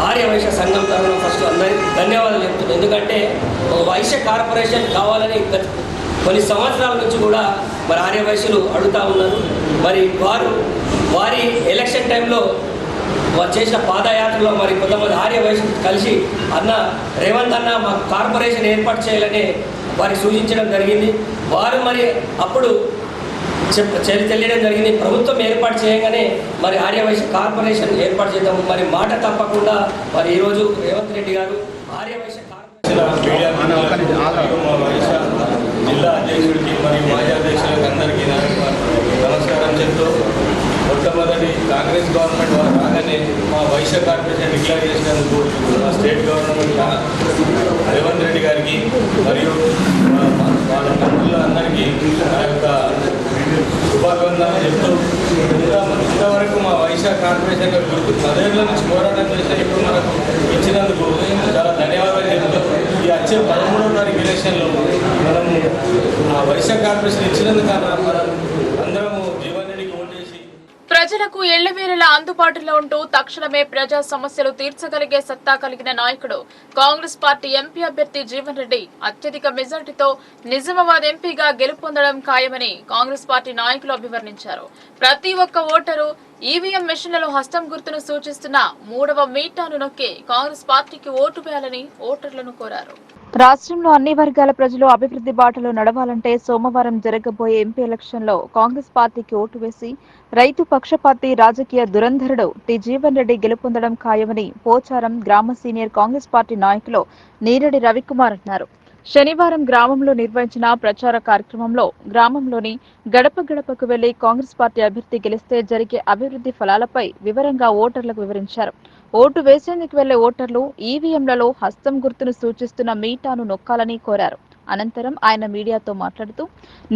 ఆర్యవైశ్య సంఘం తరఫున ఫస్ట్ అందరికీ ధన్యవాదాలు చెప్తున్నాను. ఎందుకంటే ఒక వైశ్య కార్పొరేషన్ కావాలని కొన్ని సంవత్సరాల నుంచి కూడా మరి ఆర్యవైశ్యులు అడుగుతూ ఉన్నారు. మరి వారి ఎలక్షన్ టైంలో వారు చేసిన పాదయాత్రలో మరి కొంతమంది ఆర్యవైశ్యులు కలిసి రేవంత్ అన్న మాకు కార్పొరేషన్ ఏర్పాటు చేయాలని వారికి సూచించడం జరిగింది. వారు మరి అప్పుడు తెలియడం జరిగింది. ప్రభుత్వం ఏర్పాటు చేయగానే మరి ఆర్యవైశ్య కార్పొరేషన్ ఏర్పాటు చేద్దాము. మరి మాట తప్పకుండా మరి ఈరోజు రేవంత్ రెడ్డి గారు ఆర్యవైశ్య జిల్లా అధ్యక్షుడికి మరియు మాజీ అధ్యక్షులకు అందరికీ నమస్కారం చెప్తూ, మొట్టమొదటి కాంగ్రెస్ గవర్నమెంట్ వారు రాగానే మా వైశ్య కార్పొరేషన్ డిక్లేర్ చేసినందుకు మా స్టేట్ గవర్నమెంట్ రేవంత్ రెడ్డి గారికి మరియు వాళ్ళ మంత్రులందరికీ నా యొక్క శుభాభివందనలు చెప్తూ, ఇంతవరకు మా వైశ్య కార్పొరేషన్ గుర్తు 10 ఏళ్ళ నుంచి పోరాటం చేస్తే ఇప్పుడు మనకు ఇచ్చినందుకు చాలా ధన్యవాదాలు చెప్తూ, ఈ వచ్చే 13వ తారీఖు ఎలక్షన్లో మనము వైశ్య కార్పొరేషన్ ఇచ్చినందుకు అందరము జీవన్ రెడ్డికి ఓటేసి ప్రజలకు ఎళ్లవేళలా అందుబాటులో ఉంటూ తక్షణమే ప్రజా సమస్యలు తీర్చగలిగే సత్తా కలిగిన నాయకుడు కాంగ్రెస్ పార్టీ ఎంపీ అభ్యర్థి జీవన్ రెడ్డి అత్యధిక మెజార్టీతో నిజామాబాద్ ఎంపీగా గెలుపొందడం ఖాయమని కాంగ్రెస్ పార్టీ నాయకులు అభివర్ణించారు. ప్రతి ఒక్క ఓటరు ఈవీఎం మెషిన్లలో హస్తం గుర్తును సూచిస్తున్న 3వ మీటాను నొక్కి కాంగ్రెస్ పార్టీకి ఓటు వేయాలని ఓటర్లను కోరారు. రాష్ట్రంలో అన్ని వర్గాల ప్రజలు అభివృద్ధి బాటలో నడవాలంటే సోమవారం జరగబోయే ఎంపీ ఎలక్షన్లో కాంగ్రెస్ పార్టీకి ఓటు వేసి రైతు పక్షపాతి రాజకీయ దురంధరుడు టి జీవన్ రెడ్డి గెలుపొందడం ఖాయమని పోచారం గ్రామ సీనియర్ కాంగ్రెస్ పార్టీ నాయకులు నీరడి రవికుమార్ అన్నారు. శనివారం గ్రామంలో నిర్వహించిన ప్రచార కార్యక్రమంలో గ్రామంలోని గడప గడపకు వెళ్లి కాంగ్రెస్ పార్టీ అభ్యర్థి గెలిస్తే జరిగే అభివృద్ధి ఫలాలపై వివరంగా ఓటర్లకు వివరించారు. ఓటు వేసేందుకు వెళ్లే ఓటర్లు ఈవీఎంలలో హస్తం గుర్తును సూచిస్తున్న మీటాను నొక్కాలని కోరారు. అనంతరం ఆయన మీడియాతో మాట్లాడుతూ,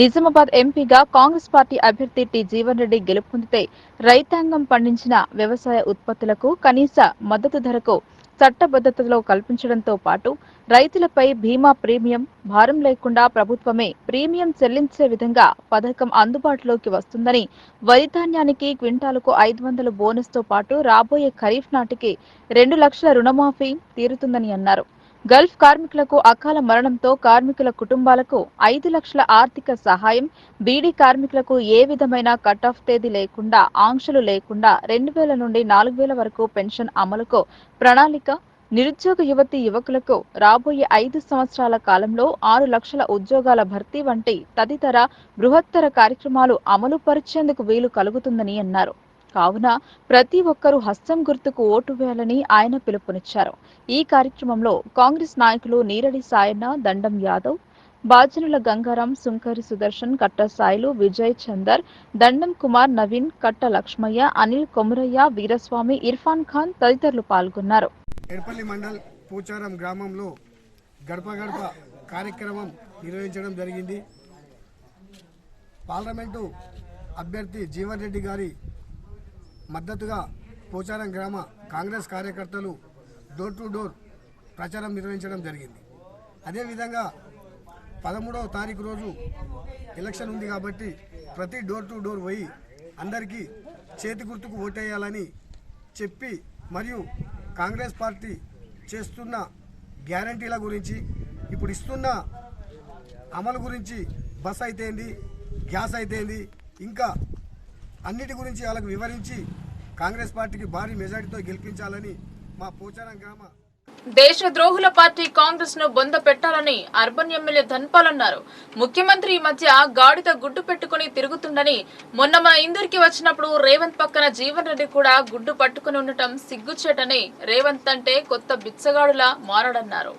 నిజామాబాద్ ఎంపీగా కాంగ్రెస్ పార్టీ అభ్యర్థి టి జీవన్ రెడ్డి గెలుపొందితే రైతాంగం పండించిన వ్యవసాయ ఉత్పత్తులకు కనీస మద్దతు ధరకు చట్టబద్ధతలో కల్పించడంతో పాటు రైతులపై బీమా ప్రీమియం భారం లేకుండా ప్రభుత్వమే ప్రీమియం చెల్లించే విధంగా పథకం అందుబాటులోకి వస్తుందని, వరి ధాన్యానికి క్వింటాలకు 500 బోనస్తో పాటు రాబోయే ఖరీఫ్ నాటికి 2 లక్షల రుణమాఫీ తీరుతుందని అన్నారు. గల్ఫ్ కార్మికులకు అకాల మరణంతో కార్మికుల కుటుంబాలకు 5 లక్షల ఆర్థిక సహాయం, బీడీ కార్మికులకు ఏ విధమైన కట్ ఆఫ్ తేదీ లేకుండా, ఆంక్షలు లేకుండా 2000 నుండి 4000 వరకు పెన్షన్ అమలుకు ప్రణాళిక, నిరుద్యోగ యువకులకు రాబోయే 5 సంవత్సరాల కాలంలో 6 లక్షల ఉద్యోగాల భర్తీ వంటి తదితర బృహత్తర కార్యక్రమాలు అమలు పరిచేందుకు వీలు కలుగుతుందని అన్నారు. కావున ప్రతి ఒక్కరూ హస్తం గుర్తుకు ఓటు వేయాలని ఆయన పిలుపునిచ్చారు. ఈ కార్యక్రమంలో కాంగ్రెస్ నాయకులు నీరడి సాయన్న, దండం యాదవ్, బాజనుల గంగారాం, సుంకరి సుదర్శన్, కట్ట సాయిలు, విజయ్ చందర్, దండం కుమార్, నవీన్, కట్ట లక్ష్మయ్య, అనిల్ కొమురయ్య, వీరస్వామి, ఇర్ఫాన్ ఖాన్ తదితరులు పాల్గొన్నారు. ఎర్పల్లి మండల్ పూచారం గ్రామంలో గడప గడప కార్యక్రమం నిర్వహించడం జరిగింది. పార్లమెంటు అభ్యర్థి జీవన్ రెడ్డి గారి మద్దతుగా పోచారం గ్రామ కాంగ్రెస్ కార్యకర్తలు డోర్ టు డోర్ ప్రచారం నిర్వహించడం జరిగింది. అదేవిధంగా 13వ తారీఖు రోజు ఎలక్షన్ ఉంది కాబట్టి ప్రతి డోర్ టు డోర్ పోయి అందరికీ చేతి గుర్తుకు ఓటేయాలని చెప్పి మరియు కాంగ్రెస్ పార్టీ చేస్తున్న గ్యారంటీల గురించి, ఇప్పుడు ఇస్తున్న అమలు గురించి, బస్ అయితేంది, గ్యాస్ అయితేంది, ఇంకా అన్నిటి గురించి వాళ్ళకు వివరించి కాంగ్రెస్ పార్టీకి భారీ మెజారిటీతో గెలిపించాలని మా పోచారం గ్రామ దేశ ద్రోహుల పార్టీ కాంగ్రెస్ ను బొంద పెట్టాలని అర్బన్ ఎమ్మెల్యే ధన్పాల్ అన్నారు. ముఖ్యమంత్రి ఈ మధ్య గాడిద గుడ్డు పెట్టుకుని తిరుగుతుండని, మొన్న మన ఇందరికి వచ్చినప్పుడు రేవంత్ పక్కన జీవన్ రెడ్డి కూడా గుడ్డు పట్టుకుని ఉండటం సిగ్గుచేటని, రేవంత్ అంటే కొత్త బిచ్చగాడులా మారడన్నారు.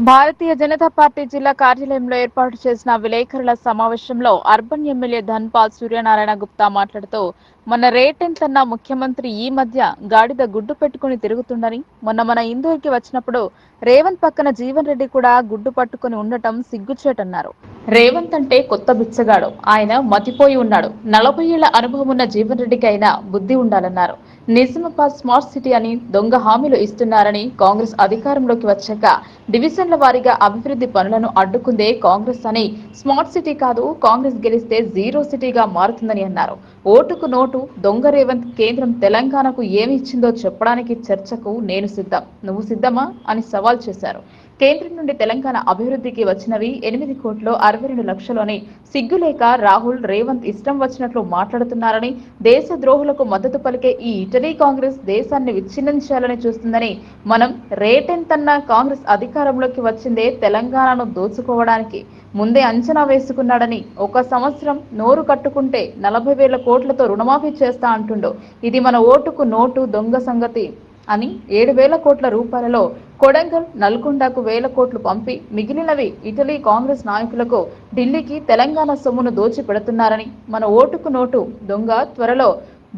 భారతీయ జనతా పార్టీ జిల్లా కార్యాలయంలో ఏర్పాటు చేసిన విలేకరుల సమావేశంలో అర్బన్ ఎమ్మెల్యే ధన్పాల్ సూర్యనారాయణ గుప్తా మాట్లాడుతూ, మొన్న రేటెంతన్న ముఖ్యమంత్రి ఈ మధ్య గాడిద గుడ్డు పెట్టుకుని తిరుగుతుండని, మొన్న మన ఇందూరుకి వచ్చినప్పుడు రేవంత్ పక్కన జీవన్ రెడ్డి కూడా గుడ్డు పట్టుకుని ఉండటం సిగ్గుచేటన్నారు. రేవంత్ అంటే కొత్త బిచ్చగాడు, ఆయన మతిపోయి ఉన్నాడు. 40 ఏళ్ల అనుభవం ఉన్న జీవన్ రెడ్డికి అయినా బుద్ధి ఉండాలన్నారు. నిజామాబాద్ స్మార్ట్ సిటీ అని దొంగ హామీలు ఇస్తున్నారని, కాంగ్రెస్ అధికారంలోకి వచ్చాక డివిజన్ల వారీగా అభివృద్ధి పనులను అడ్డుకుందే కాంగ్రెస్ అని, స్మార్ట్ సిటీ కాదు కాంగ్రెస్ గెలిస్తే జీరో సిటీగా మారుతుందని అన్నారు. ఓటుకు నోటు దొంగ రేవంత్ కేంద్రం తెలంగాణకు ఏమి ఇచ్చిందో చెప్పడానికి చర్చకు నేను సిద్ధం, నువ్వు సిద్ధమా అని సవాల్ చేశారు. కేంద్రం నుండి తెలంగాణ అభివృద్ధికి వచ్చినవి 8 కోట్ల 62 లక్షలని సిగ్గులేక రాహుల్ రేవంత్ ఇష్టం వచ్చినట్లు మాట్లాడుతున్నారని, దేశ ద్రోహులకు మద్దతు పలికే ఈ ఇటలీ కాంగ్రెస్ దేశాన్ని విచ్ఛిన్నం చేయాలని చూస్తుందని, మనం రేటెంతన్న కాంగ్రెస్ అధికారంలోకి వచ్చిందే తెలంగాణను దోచుకోవడానికి, ముందే అంచనా వేసుకున్నాడని, 1 సంవత్సరం నోరు కట్టుకుంటే 40,000 కోట్లతో రుణమాఫీ చేస్తా అంటుండో, ఇది మన ఓటుకు నోటు దొంగ సంగతి అని 7,000 కోట్ల రూపాయలలో కొడంగల్ నల్గొండకు 1,000 కోట్లు పంపి మిగిలినవి ఇటలీ కాంగ్రెస్ నాయకులకు ఢిల్లీకి తెలంగాణ సొమ్మును దోచి పెడుతున్నారని, మన ఓటుకు నోటు దొంగ త్వరలో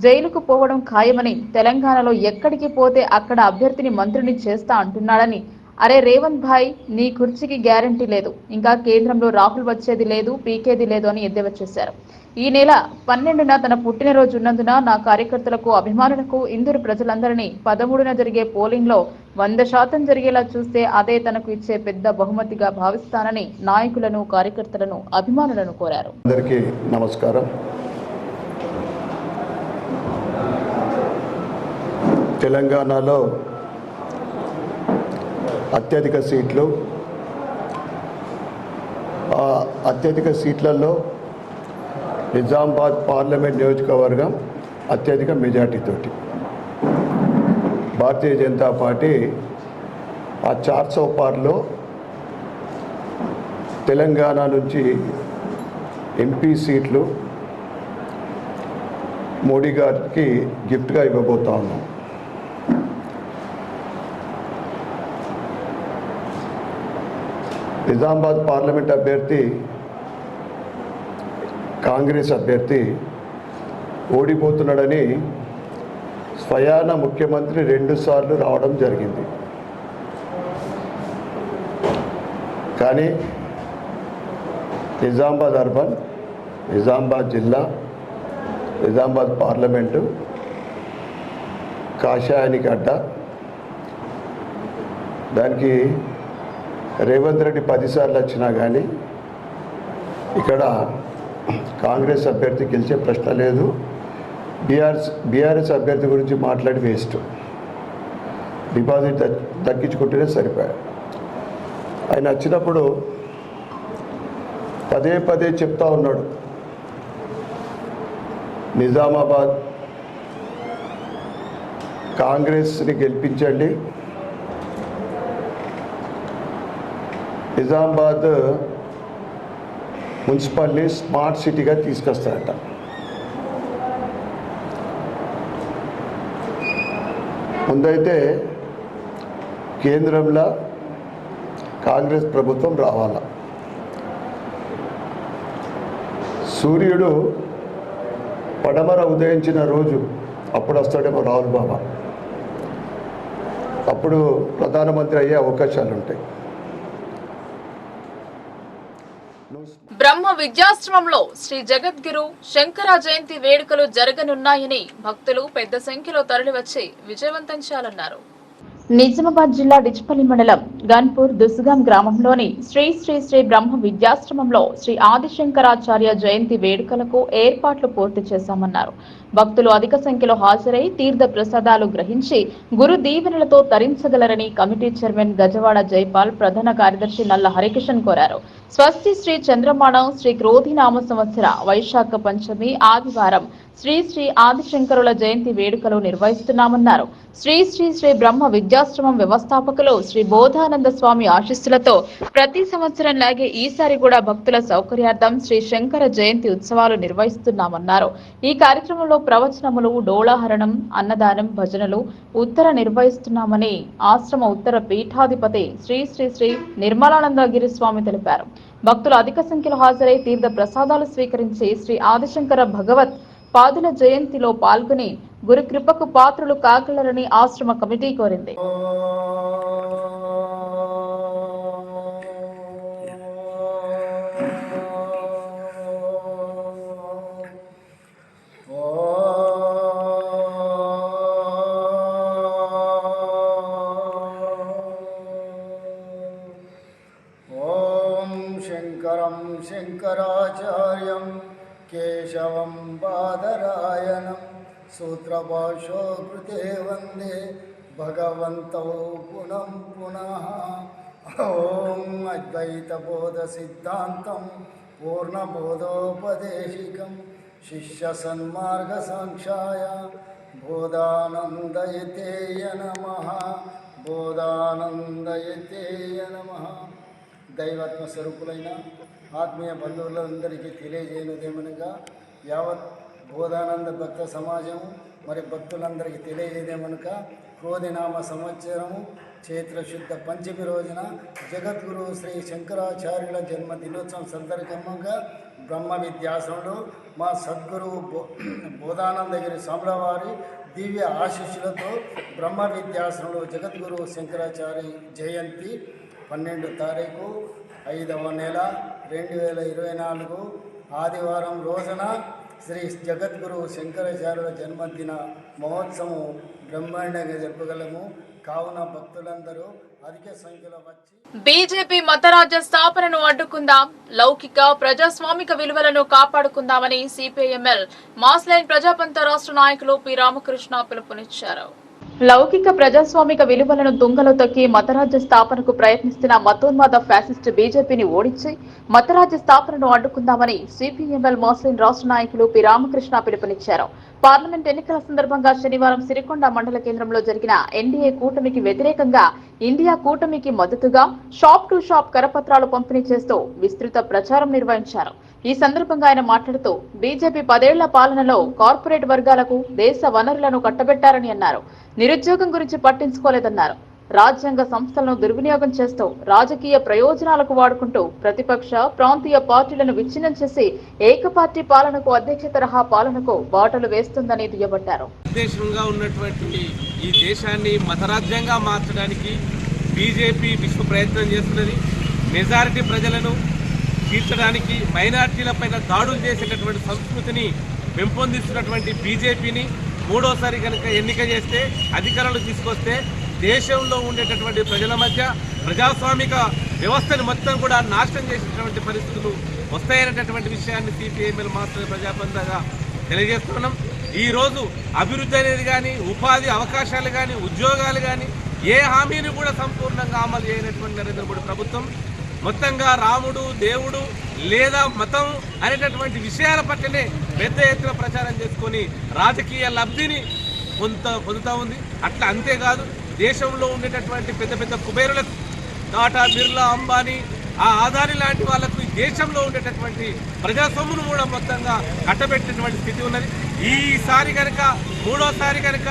జైలుకు పోవడం ఖాయమని, తెలంగాణలో ఎక్కడికి పోతే అక్కడ అభ్యర్థిని మంత్రిని చేస్తా అంటున్నాడని, అరే రేవంత్ భాయ్ నీ కుర్చీకి గ్యారంటీ లేదు, ఇంకా కేంద్రంలో రాహుల్ వచ్చేది లేదు, పీకేది లేదు అని ఎద్దేవా చేశారు. ఈ నెల 12న తన పుట్టినరోజు ఉన్నందున నా కార్యకర్తలకు, అభిమానులకు, ఇందూరు ప్రజలందరినీ 13న జరిగే పోలింగ్ లో 100% జరిగేలా చూస్తే అదే తనకు ఇచ్చే పెద్ద బహుమతిగా భావిస్తానని నాయకులను, కార్యకర్తలను, అభిమానులను కోరారు. అందరికీ నమస్కారం. తెలంగాణలో అత్యధిక సీట్లు, ఆ అత్యధిక సీట్లలో నిజామాబాద్ పార్లమెంట్ నియోజకవర్గం అత్యధిక మెజార్టీతోటి భారతీయ జనతా పార్టీ ఆ 400 పార్లో తెలంగాణ నుంచి ఎంపీ సీట్లు మోడీ గారికి గిఫ్ట్గా ఇవ్వబోతా ఉన్నాం. నిజామాబాద్ పార్లమెంట్ అభ్యర్థి, కాంగ్రెస్ అభ్యర్థి ఓడిపోతున్నాడని స్వయాన ముఖ్యమంత్రి 2 సార్లు రావడం జరిగింది. కానీ నిజామాబాద్ అర్బన్, నిజామాబాద్ జిల్లా, నిజామాబాద్ పార్లమెంటు కాషాయానికి అడ్డ, దానికి రేవంత్ రెడ్డి 10 సార్లు వచ్చినా కానీ ఇక్కడ కాంగ్రెస్ అభ్యర్థి గెలిచే ప్రశ్న లేదు. బీఆర్ఎస్ అభ్యర్థి గురించి మాట్లాడి వేస్ట్, డిపాజిట్ తగ్గించుకుంటేనే సరిపోయాయి. ఆయన వచ్చినప్పుడు పదే చెప్తా ఉన్నాడు, నిజామాబాద్ కాంగ్రెస్ని గెలిపించండి, నిజామాబాద్ మున్సిపల్ని స్మార్ట్ సిటీగా తీసుకొస్తారట. ముందైతే కేంద్రంలో కాంగ్రెస్ ప్రభుత్వం రావాల. సూర్యుడు పడమర ఉదయించిన రోజు అప్పుడు వస్తాడేమో రాహుల్ బాబా, అప్పుడు ప్రధానమంత్రి అయ్యే అవకాశాలు ఉంటాయి. బ్రహ్మ విద్యాశ్రమంలో శ్రీ జగద్గురు శంకర జయంతి వేడుకలు జరగనున్నాయని భక్తులు పెద్ద సంఖ్యలో తరలివచ్చి విజయవంతం చేయాలన్నారు. నిజామాబాద్ జిల్లా డిచ్పల్లి మండలం గన్పూర్ దుస్గాం గ్రామంలోని శ్రీ శ్రీ శ్రీ బ్రహ్మ విద్యాశ్రమంలో శ్రీ ఆదిశంకరాచార్య జయంతి వేడుకలకు ఏర్పాట్లు పూర్తి చేశామన్నారు. భక్తులు అధిక సంఖ్యలో హాజరై తీర్థ ప్రసాదాలు గ్రహించి గురు దీవెనలతో తరించగలరని కమిటీ చైర్మన్ గజవాడ జైపాల్, ప్రధాన కార్యదర్శి నల్ల హరికిషన్ కోరారు. స్వస్తి శ్రీ చంద్రమాణం శ్రీ క్రోధినామ సంవత్సర వైశాఖ పంచమి ఆదివారం శ్రీ శ్రీ ఆదిశంకరుల జయంతి వేడుకలు నిర్వహిస్తున్నామన్నారు. శ్రీ శ్రీ శ్రీ బ్రహ్మ విద్యాశ్రమం వ్యవస్థాపకులు శ్రీ బోధానంద స్వామి ఆశీస్సులతో ప్రతి సంవత్సరంలాగే ఈసారి కూడా భక్తుల సౌకర్యార్థం శ్రీ శంకర జయంతి ఉత్సవాలు నిర్వహిస్తున్నామన్నారు. ఈ కార్యక్రమంలో ప్రవచనములు, డోళాహరణం, అన్నదానం, భజనలు ఉత్తర నిర్వహిస్తున్నామని ఆశ్రమ ఉత్తర పీఠాధిపతి శ్రీ శ్రీ శ్రీ నిర్మలానందగిరి స్వామి తెలిపారు. భక్తులు అధిక సంఖ్యలో హాజరై తీర్థ ప్రసాదాలు స్వీకరించి శ్రీ ఆదిశంకర భగవత్ పాదుల జయంతిలో పాల్గొని గురు కృపకు పాత్రులు కాగలరని ఆశ్రమ కమిటీ కోరింది. శంకరం శంకరాచార్యం కేశవం బాదరాయణం సూత్రభాషో కృతే వందే భగవంతో పునః పునః. ఓం అద్వైతబోధ సిద్ధాంతం పూర్ణబోధోపదేశికం శిష్య సన్మార్గ సాంక్షాయ బోధానందయతేయ నమః. బోధానందయతేయ నమః. దైవాత్మ స్వరూపులైన ఆత్మీయ బంధువులందరికీ తెలియజేయనిదేమనగా యావత్ బోధానంద భక్త సమాజము మరి భక్తులందరికీ తెలియజేయదేమనగా క్రోధినామ సంవత్సరము చైత్రశుద్ధ పంచమి రోజున జగద్గురు శ్రీ శంకరాచార్యుల జన్మ దినోత్సవం సందర్భంగా బ్రహ్మ విద్యాశ్రమంలో మా సద్గురువు బోధానందగిరి స్వాముల వారి దివ్య ఆశీస్సులతో బ్రహ్మ విద్యాశ్రమంలో జగద్గురు శంకరాచార్య జయంతి 12వ తారీఖు 5వ నెల 2024 ఆదివారం రోజున శ్రీ జగద్గురు శంకరాచార్యుల జన్మదిన మహోత్సవం బ్రహ్మాండంగా జరపగలము. కావున భక్తులందరూ అధిక సంఖ్యలో వచ్చి బీజేపీ మతరాజ్య స్థాపనను అడ్డుకుందాం, లౌకిక ప్రజాస్వామిక విలువలను కాపాడుకుందామని సిపిఐఎంఎల్ మాస్లైన్ ప్రజాపంత రాష్ట్ర నాయకులు పి రామకృష్ణ పిలుపునిచ్చారు. లౌకిక ప్రజాస్వామిక విలువలను తుంగలో తొక్కి మతరాజ్య స్థాపనకు ప్రయత్నిస్తున్న మతోన్మాద ఫ్యాసిస్ట్ బీజేపీని ఓడించి మతరాజ్య స్థాపనను అడ్డుకుందామని సిపిఎంఎల్ మాస్లైన్ రాష్ట్ర నాయకులు పి రామకృష్ణ పిలుపునిచ్చారు. పార్లమెంట్ ఎన్నికల సందర్భంగా శనివారం సిరికొండ మండల కేంద్రంలో జరిగిన ఎన్డీఏ కూటమికి వ్యతిరేకంగా ఇండియా కూటమికి మద్దతుగా షాప్ టు షాప్ కరపత్రాలు పంపిణీ చేస్తూ విస్తృత ప్రచారం నిర్వహించారు. ఈ సందర్భంగా ఆయన మాట్లాడుతూ బీజేపీ 10 ఏళ్ల పాలనలో కార్పొరేట్ వర్గాలకు దేశ వనరులను కట్టబెట్టారని అన్నారు. నిరుద్యోగం గురించి పట్టించుకోలేదన్నారు. రాజ్యాంగ సంస్థలను దుర్వినియోగం చేస్తూ రాజకీయ ప్రయోజనాలకు వాడుకుంటూ ప్రతిపక్ష ప్రాంతీయ పార్టీలను విచ్ఛిన్నం చేసి ఏకపార్టీ పాలనకు అధ్యక్ష తరహా పాలనకు బాటలు వేస్తుందని దుయ్యబట్టారు. దేశంగా ఉన్నటువంటి ఈ దేశాన్ని మతరాజ్యంగా మార్చడానికి బీజేపీ విశ్వ ప్రయత్నం చేస్తున్నది. మెజారిటీ ప్రజలను తీర్చడానికి మైనార్టీలపైన దాడులు చేసేటటువంటి సంస్కృతిని పెంపొందిస్తున్నటువంటి బీజేపీని మూడోసారి కనుక ఎన్నిక చేస్తే అధికారంలో తీసుకొస్తే దేశంలో ఉండేటటువంటి ప్రజల మధ్య ప్రజాస్వామిక వ్యవస్థను మొత్తం కూడా నాశనం చేసేటటువంటి పరిస్థితులు వస్తాయనేటటువంటి విషయాన్ని సిపిఐఎంఎల్ మాత్రమే ప్రజాపంతగా తెలియజేస్తున్నాం. ఈరోజు అభివృద్ధి అనేది కానీ, ఉపాధి అవకాశాలు కానీ, ఉద్యోగాలు కానీ ఏ హామీని కూడా సంపూర్ణంగా అమలు చేయనటువంటి నరేంద్ర మోడీ ప్రభుత్వం మొత్తంగా రాముడు, దేవుడు లేదా మతం అనేటటువంటి విషయాల పట్లనే పెద్ద ఎత్తున ప్రచారం చేసుకొని రాజకీయ లబ్ధిని పొందుతూ ఉంది. అట్లా అంతేకాదు, దేశంలో ఉండేటటువంటి పెద్ద పెద్ద కుబేరులకు టాటా, బిర్లా, అంబానీ, ఆ ఆదాని లాంటి వాళ్లకు ఈ దేశంలో ఉండేటటువంటి ప్రజాస్వామ్యను కూడా మొత్తంగా కట్టబెట్టినటువంటి స్థితి ఉన్నది. ఈసారి కనుక మూడోసారి కనుక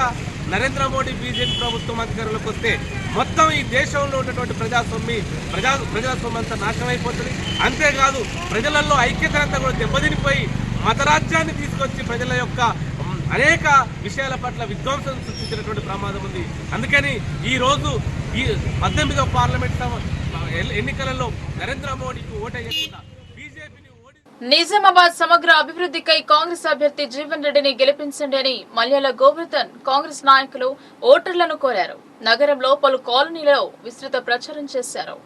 నరేంద్ర మోడీ బీజేపీ ప్రభుత్వం అధికారంలోకి వస్తే మొత్తం ఈ దేశంలో ఉన్నటువంటి ప్రజాస్వామ్యం అంతా నాశనం అయిపోతుంది. అంతేకాదు, ప్రజలలో ఐక్యత అంతా కూడా దెబ్బతినిపోయి మతరాజ్యాన్ని తీసుకొచ్చి ప్రజల యొక్క అనేక విషయాల పట్ల విధ్వంసం సృష్టించినటువంటి ప్రమాదం ఉంది. అందుకని ఈరోజు ఈ 18వ పార్లమెంట్ ఎన్నికలలో నరేంద్ర మోడీకి ఓటేయకుండా బీజేపీ నిజామాబాద్ సమగ్ర అభివృద్ధికై కాంగ్రెస్ అభ్యర్థి జీవన్ రెడ్డిని గెలిపించండి అని మల్యాల గోవర్ధన్ కాంగ్రెస్ నాయకులు ఓటర్లను కోరారు. నగరంలో పలు కాలనీలలో విస్తృత ప్రచారం చేశారు.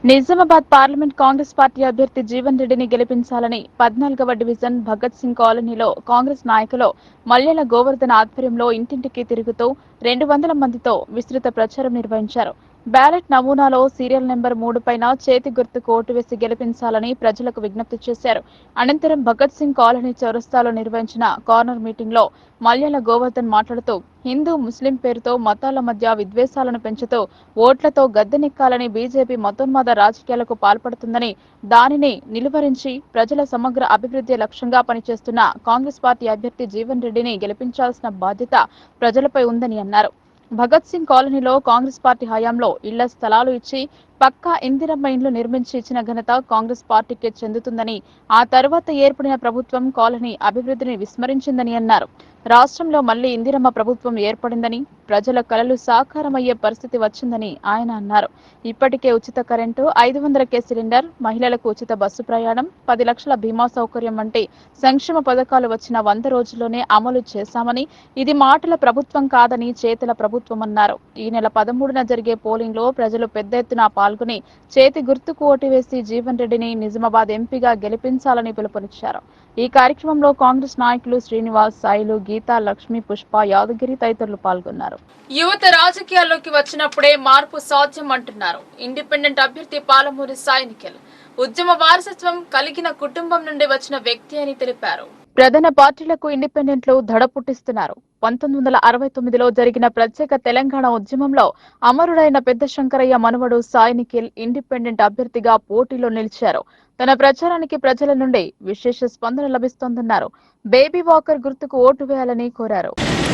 నిజామాబాద్ పార్లమెంట్ కాంగ్రెస్ పార్టీ అభ్యర్థి జీవన్ రెడ్డిని గెలిపించాలని 14వ డివిజన్ భగత్ సింగ్ కాలనీలో కాంగ్రెస్ నాయకులు మల్యాల గోవర్ధన్ ఆధ్వర్యంలో ఇంటింటికి తిరుగుతూ 200 మందితో విస్తృత ప్రచారం నిర్వహించారు. బ్యాలెట్ నమూనాలో సీరియల్ నెంబర్ 3 పైన చేతి గుర్తుకు ఓటు వేసి గెలిపించాలని ప్రజలకు విజ్ఞప్తి చేశారు. అనంతరం భగత్ సింగ్ కాలనీ చౌరస్తాలో నిర్వహించిన కార్నర్ మీటింగ్ లో మల్యాల గోవర్ధన్ మాట్లాడుతూ హిందూ ముస్లిం పేరుతో మతాల మధ్య విద్వేషాలను పెంచుతూ ఓట్లతో గద్దెనెక్కాలని బీజేపీ మతోన్మాద రాజకీయాలకు పాల్పడుతుందని, దానిని నిలువరించి ప్రజల సమగ్ర అభివృద్ధి లక్ష్యంగా పనిచేస్తున్న కాంగ్రెస్ పార్టీ అభ్యర్థి జీవన్ రెడ్డిని గెలిపించాల్సిన బాధ్యత ప్రజలపై ఉందని అన్నారు. భగత్ సింగ్ కాలనీలో కాంగ్రెస్ పార్టీ హయాంలో ఇళ్ల స్థలాలు ఇచ్చి పక్కా ఇందిరమ్మ ఇండ్లు నిర్మించి ఇచ్చిన ఘనత కాంగ్రెస్ పార్టీకే చెందుతుందని, ఆ తర్వాత ఏర్పడిన ప్రభుత్వం కాలనీ అభివృద్ధిని విస్మరించిందని అన్నారు. రాష్ట్రంలో మళ్లీ ఇందిరమ్మ ప్రభుత్వం ఏర్పడిందని, ప్రజల కలలు సాకారమయ్యే పరిస్థితి వచ్చిందని ఆయన అన్నారు. ఇప్పటికే ఉచిత కరెంటు, 500K సిలిండర్, మహిళలకు ఉచిత బస్సు ప్రయాణం, 10 లక్షల బీమా సౌకర్యం వంటి సంక్షేమ పథకాలు వచ్చిన 100 రోజుల్లోనే అమలు చేశామని, ఇది మాటల ప్రభుత్వం కాదని చేతల ప్రభుత్వం అన్నారు. ఈ నెల 13న జరిగే పోలింగ్ లో ప్రజలు పెద్ద ఎత్తున పాల్గొని చేతి గుర్తుకు ఓటు వేసి జీవన్ రెడ్డిని నిజామాబాద్ ఎంపీగా గెలిపించాలని పిలుపునిచ్చారు. ఈ కార్యక్రమంలో కాంగ్రెస్ నాయకులు శ్రీనివాస్, సాయిలు, గీతా, లక్ష్మి, పుష్ప, యాదగిరి తదితరులు పాల్గొన్నారు. యువత రాజకీయాల్లోకి వచ్చినప్పుడే మార్పు సాధ్యం అంటున్నారు ఇండిపెండెంట్ అభ్యర్థి పాలమూరి సాయి నిఖిల్. ఉద్యమ వారసత్వం కలిగిన కుటుంబం నుండి వచ్చిన వ్యక్తి అని తెలిపారు. ప్రధాన పార్టీలకు ఇండిపెండెంట్లు దడ పుట్టిస్తున్నారు. 1969లో జరిగిన ప్రత్యేక తెలంగాణ ఉద్యమంలో అమరుడైన పెద్ద శంకరయ్య మనవడు సాయి నిఖిల్ ఇండిపెండెంట్ అభ్యర్థిగా పోటీలో నిలిచారు. తన ప్రచారానికి ప్రజల నుండి విశేష స్పందన లభిస్తోందన్నారు. బేబీ వాకర్ గుర్తుకు ఓటు వేయాలని కోరారు.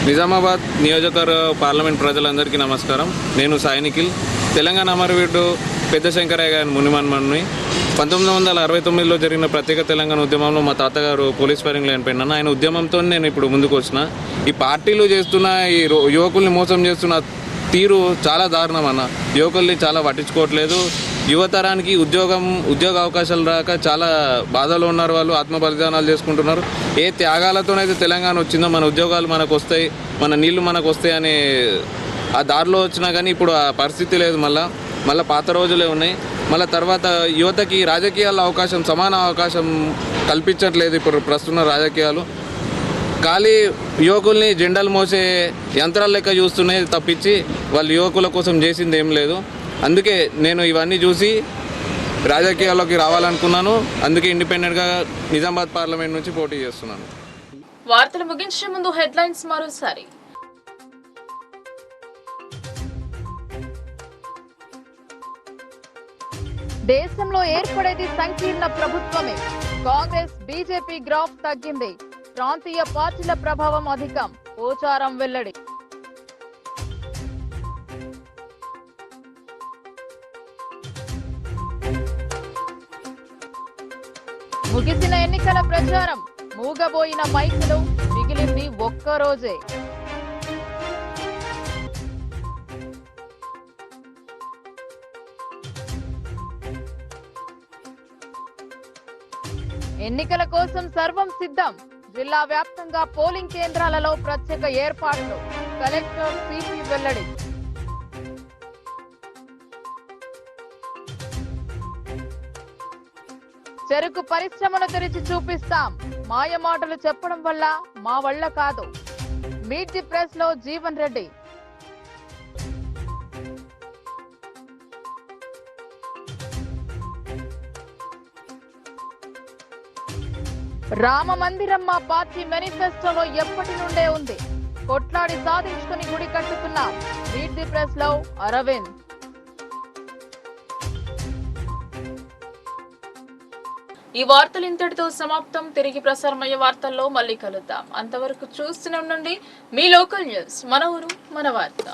నిజామాబాద్ నియోజకవర్గ పార్లమెంట్ ప్రజలందరికీ నమస్కారం. నేను సాయి నిఖిల్, తెలంగాణ అమరవీరుడు పెద్ద శంకరయ్య గారి మునిమన్మని. 1969లో జరిగిన ప్రత్యేక తెలంగాణ ఉద్యమంలో మా తాతగారు పోలీస్ ఫైరింగ్లో చనిపోయినాను. ఆయన ఉద్యమంతో నేను ఇప్పుడు ముందుకు వచ్చిన. ఈ పార్టీలు చేస్తున్న ఈ యువకుల్ని మోసం చేస్తున్న తీరు చాలా దారుణం అన్న. యువకుల్ని చాలా పట్టించుకోవట్లేదు. యువతరానికి ఉద్యోగ అవకాశాలు రాక చాలా బాధలో ఉన్నారు. వాళ్ళు ఆత్మ బలిదానాలు చేసుకుంటున్నారు. ఏ త్యాగాలతోనైతే తెలంగాణ వచ్చిందో మన ఉద్యోగాలు మనకు వస్తాయి, మన నీళ్లు మనకు వస్తాయి అనే ఆ దారిలో వచ్చినా కానీ ఇప్పుడు ఆ పరిస్థితి లేదు. మళ్ళీ పాత రోజులే ఉన్నాయి. మళ్ళీ తర్వాత యువతకి రాజకీయాల అవకాశం, సమాన అవకాశం కల్పించట్లేదు ఇప్పుడు ప్రస్తుత రాజకీయాలు. ఖాళీ యువకుల్ని జెండాలు మోసే యంత్రాల లెక్క చూస్తున్నాయి తప్పించి వాళ్ళు యువకుల కోసం చేసింది ఏం లేదు. అందుకే నేను ఇవన్నీ చూసి రాజకీయాల్లోకి రావాలనుకున్నాను. అందుకే ఇండిపెండెంట్గా నిజామాబాద్ పార్లమెంట్ నుంచి పోటీ చేస్తున్నాను. వార్తలు ముగించే ముందు హెడ్లైన్స్ మరోసారి. దేశంలో ఏర్పడేది సంకీర్ణ ప్రభుత్వమే. కాంగ్రెస్, బీజేపీ గ్రాఫ్ తగ్గింది. ప్రాంతీయ పార్టీల ప్రభావం అధికం. పోచారం వెల్లడి. ముగిసిన ఎన్నికల ప్రచారం. మూగబోయిన మైకులు, మిగిలింది ఒక్కరోజే. ఎన్నికల కోసం సర్వం సిద్ధం. జిల్లా వ్యాప్తంగా పోలింగ్ కేంద్రాలలో ప్రత్యేక ఏర్పాట్లు. కలెక్టర్ సిపి వెల్లడి. చెరుకు పరిశ్రమను తెరిచి చూపిస్తాం. మాయమాటలు చెప్పడం వల్ల మా వల్ల కాదు. మీట్ ది ప్రెస్ లో జీవన్ రెడ్డి. రామ మందిరం మా పార్టీ మేనిఫెస్టోలో ఎప్పటి నుండే ఉంది. కొట్లాడి సాధించుకుని గుడి కట్టుకున్నాం. మీట్ ది ప్రెస్ లో అరవింద్. ఈ వార్తలు ఇంతటితో సమాప్తం. తిరిగి ప్రసారమయ్యే వార్తల్లో మళ్ళీ కలుద్దాం. అంతవరకు చూస్తూనే ఉండండి మీ లోకల్ న్యూస్. మన ఊరు మన వార్త.